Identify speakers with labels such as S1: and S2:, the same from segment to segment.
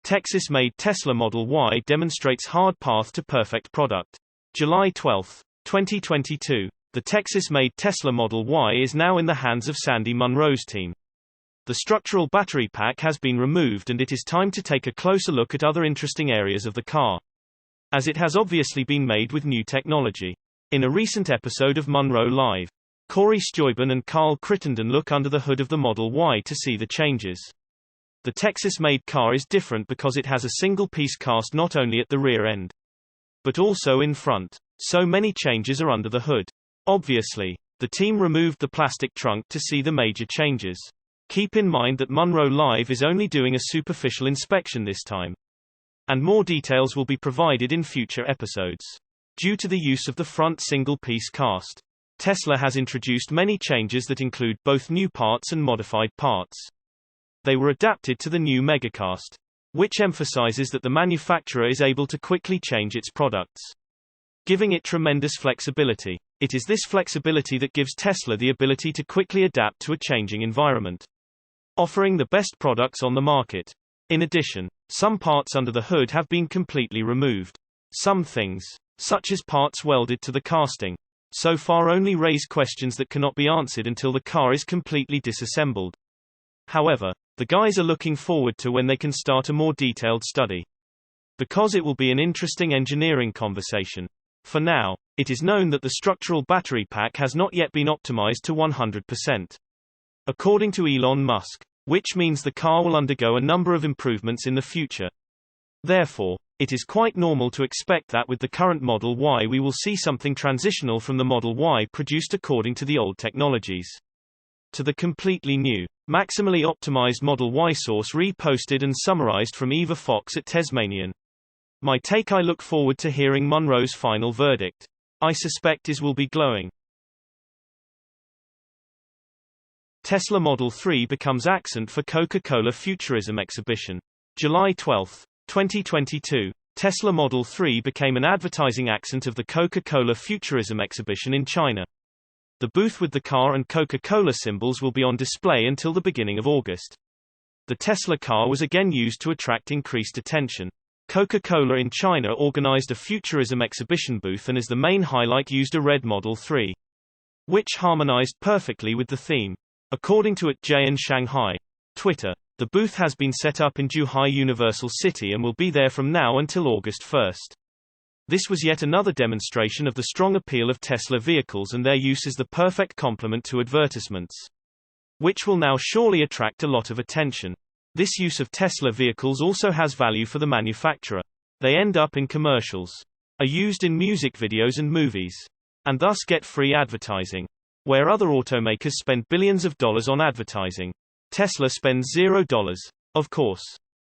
S1: Texas-made Tesla Model Y demonstrates hard path to perfect product. July 12, 2022. The Texas-made Tesla Model Y is now in the hands of Sandy Munro's team. The structural battery pack has been removed and it is time to take a closer look at other interesting areas of the car, as it has obviously been made with new technology. In a recent episode of Munro Live, Corey Stuyben and Carl Crittenden look under the hood of the Model Y to see the changes. The Texas-made car is different because it has a single-piece cast not only at the rear end, but also in front. So many changes are under the hood. Obviously, the team removed the plastic trunk to see the major changes. Keep in mind that Munro Live is only doing a superficial inspection this time, and more details will be provided in future episodes. Due to the use of the front single-piece cast, Tesla has introduced many changes that include both new parts and modified parts. They were adapted to the new megacast, which emphasizes that the manufacturer is able to quickly change its products, giving it tremendous flexibility. It is this flexibility that gives Tesla the ability to quickly adapt to a changing environment, offering the best products on the market. In addition, some parts under the hood have been completely removed. Some things, such as parts welded to the casting, so far only raise questions that cannot be answered until the car is completely disassembled. However, the guys are looking forward to when they can start a more detailed study, because it will be an interesting engineering conversation. For now, it is known that the structural battery pack has not yet been optimized to 100%, according to Elon Musk, which means the car will undergo a number of improvements in the future. Therefore, it is quite normal to expect that with the current Model Y we will see something transitional from the Model Y produced according to the old technologies to the completely new, maximally optimized Model Y. Source reposted and summarized from Eva Fox at Tesmanian. My take: I look forward to hearing Munro's final verdict. I suspect his will be glowing. Tesla Model 3 becomes accent for Coca-Cola Futurism exhibition. July 12, 2022. Tesla Model 3 became an advertising accent of the Coca-Cola Futurism exhibition in China. The booth with the car and Coca-Cola symbols will be on display until the beginning of August. The Tesla car was again used to attract increased attention. Coca-Cola in China organized a Futurism exhibition booth and as the main highlight used a red Model 3, which harmonized perfectly with the theme. According to @JN Shanghai Twitter, the booth has been set up in Zhuhai Universal City and will be there from now until August 1st. This was yet another demonstration of the strong appeal of Tesla vehicles and their use as the perfect complement to advertisements, which will now surely attract a lot of attention. This use of Tesla vehicles also has value for the manufacturer. They end up in commercials, are used in music videos and movies, and thus get free advertising. Where other automakers spend billions of dollars on advertising, Tesla spends $0. Of course,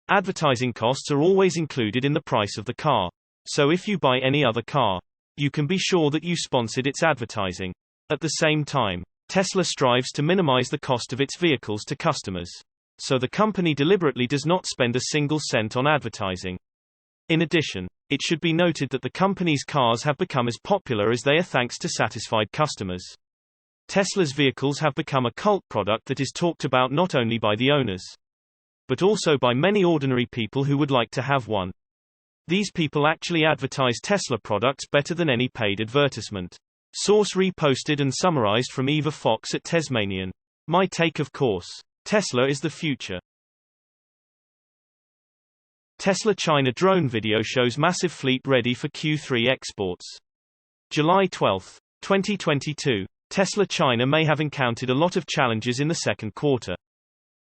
S1: advertising costs are always included in the price of the car. So if you buy any other car, you can be sure that you sponsored its advertising. At the same time, Tesla strives to minimize the cost of its vehicles to customers, so the company deliberately does not spend a single cent on advertising. In addition, it should be noted that the company's cars have become as popular as they are thanks to satisfied customers. Tesla's vehicles have become a cult product that is talked about not only by the owners, but also by many ordinary people who would like to have one. These people actually advertise Tesla products better than any paid advertisement. Source reposted and summarized from Eva Fox at Tesmanian. My take: of course, Tesla is the future. Tesla China drone video shows massive fleet ready for Q3 exports. July 12, 2022. Tesla China may have encountered a lot of challenges in the second quarter,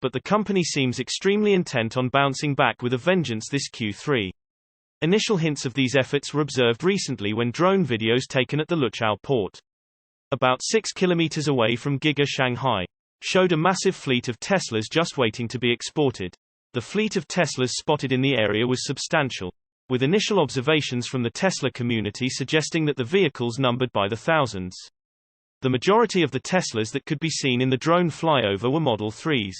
S1: but the company seems extremely intent on bouncing back with a vengeance this Q3. Initial hints of these efforts were observed recently when drone videos taken at the Luqiao port, about 6 kilometers away from Giga Shanghai, showed a massive fleet of Teslas just waiting to be exported. The fleet of Teslas spotted in the area was substantial, with initial observations from the Tesla community suggesting that the vehicles numbered by the thousands. The majority of the Teslas that could be seen in the drone flyover were Model 3s.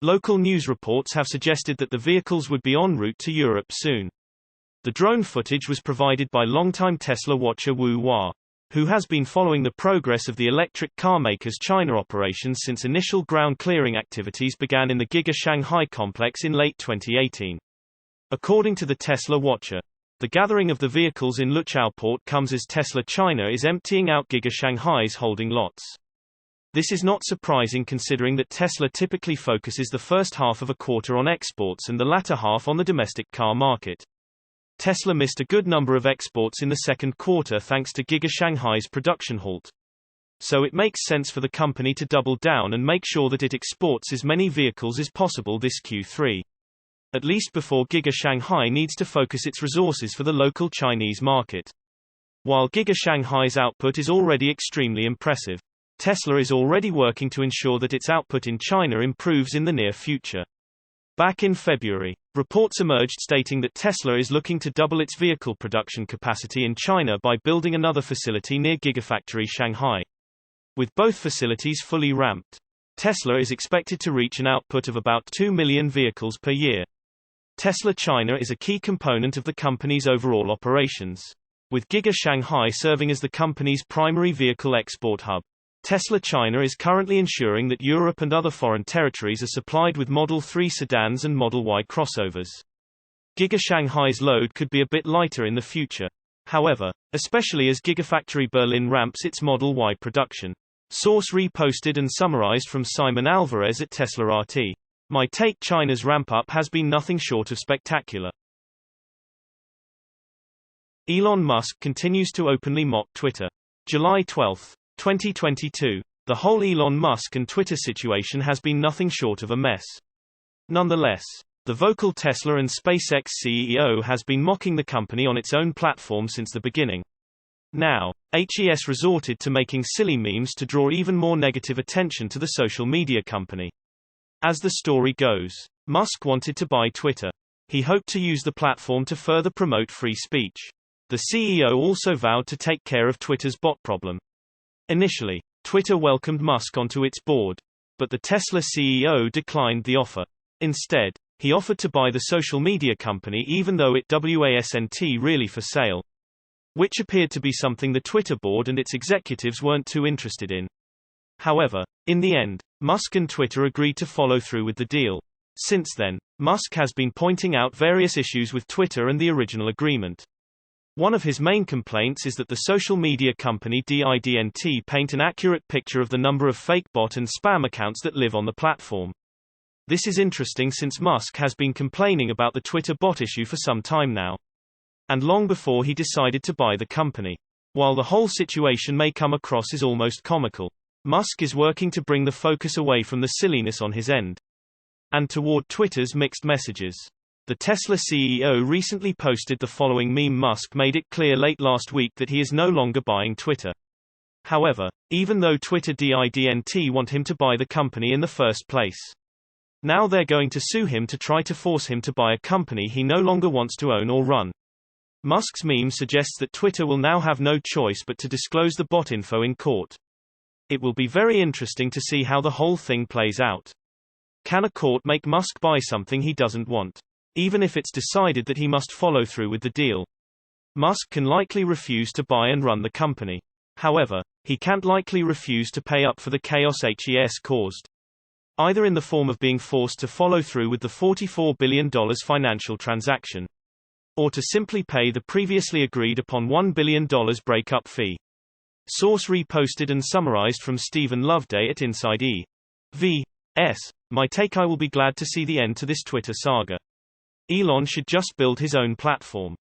S1: Local news reports have suggested that the vehicles would be en route to Europe soon. The drone footage was provided by longtime Tesla watcher Wu Hua, who has been following the progress of the electric car maker's China operations since initial ground clearing activities began in the Giga Shanghai complex in late 2018. According to the Tesla Watcher, the gathering of the vehicles in Luqiao port comes as Tesla China is emptying out Giga Shanghai's holding lots. This is not surprising considering that Tesla typically focuses the first half of a quarter on exports and the latter half on the domestic car market. Tesla missed a good number of exports in the second quarter thanks to Giga Shanghai's production halt. So it makes sense for the company to double down and make sure that it exports as many vehicles as possible this Q3. At least before Giga Shanghai needs to focus its resources for the local Chinese market. While Giga Shanghai's output is already extremely impressive, Tesla is already working to ensure that its output in China improves in the near future. Back in February, reports emerged stating that Tesla is looking to double its vehicle production capacity in China by building another facility near Gigafactory Shanghai. With both facilities fully ramped, Tesla is expected to reach an output of about 2 million vehicles per year. Tesla China is a key component of the company's overall operations, with Giga Shanghai serving as the company's primary vehicle export hub. Tesla China is currently ensuring that Europe and other foreign territories are supplied with Model 3 sedans and Model Y crossovers. Giga Shanghai's load could be a bit lighter in the future, however, especially as Gigafactory Berlin ramps its Model Y production. Source reposted and summarized from Simon Alvarez at Tesla RT. My take: China's ramp-up has been nothing short of spectacular. Elon Musk continues to openly mock Twitter. July 12, 2022. The whole Elon Musk and Twitter situation has been nothing short of a mess. Nonetheless, the vocal Tesla and SpaceX CEO has been mocking the company on its own platform since the beginning. Now, HES resorted to making silly memes to draw even more negative attention to the social media company. As the story goes, Musk wanted to buy Twitter. He hoped to use the platform to further promote free speech. The CEO also vowed to take care of Twitter's bot problem. Initially, Twitter welcomed Musk onto its board, but the Tesla CEO declined the offer. Instead, he offered to buy the social media company even though it wasn't really for sale, which appeared to be something the Twitter board and its executives weren't too interested in. However, in the end, Musk and Twitter agreed to follow through with the deal. Since then, Musk has been pointing out various issues with Twitter and the original agreement. One of his main complaints is that the social media company didn't paint an accurate picture of the number of fake bot and spam accounts that live on the platform. This is interesting since Musk has been complaining about the Twitter bot issue for some time now, and long before he decided to buy the company. While the whole situation may come across as almost comical, Musk is working to bring the focus away from the silliness on his end and toward Twitter's mixed messages. The Tesla CEO recently posted the following meme: Musk made it clear late last week that he is no longer buying Twitter. However, even though Twitter didn't want him to buy the company in the first place, now they're going to sue him to try to force him to buy a company he no longer wants to own or run. Musk's meme suggests that Twitter will now have no choice but to disclose the bot info in court. It will be very interesting to see how the whole thing plays out. Can a court make Musk buy something he doesn't want? Even if it's decided that he must follow through with the deal, Musk can likely refuse to buy and run the company. However, he can't likely refuse to pay up for the chaos HES caused, either in the form of being forced to follow through with the $44 billion financial transaction, or to simply pay the previously agreed upon $1 billion breakup fee. Source reposted and summarized from Stephen Loveday at Inside EVS. My take: I will be glad to see the end to this Twitter saga. Elon should just build his own platform.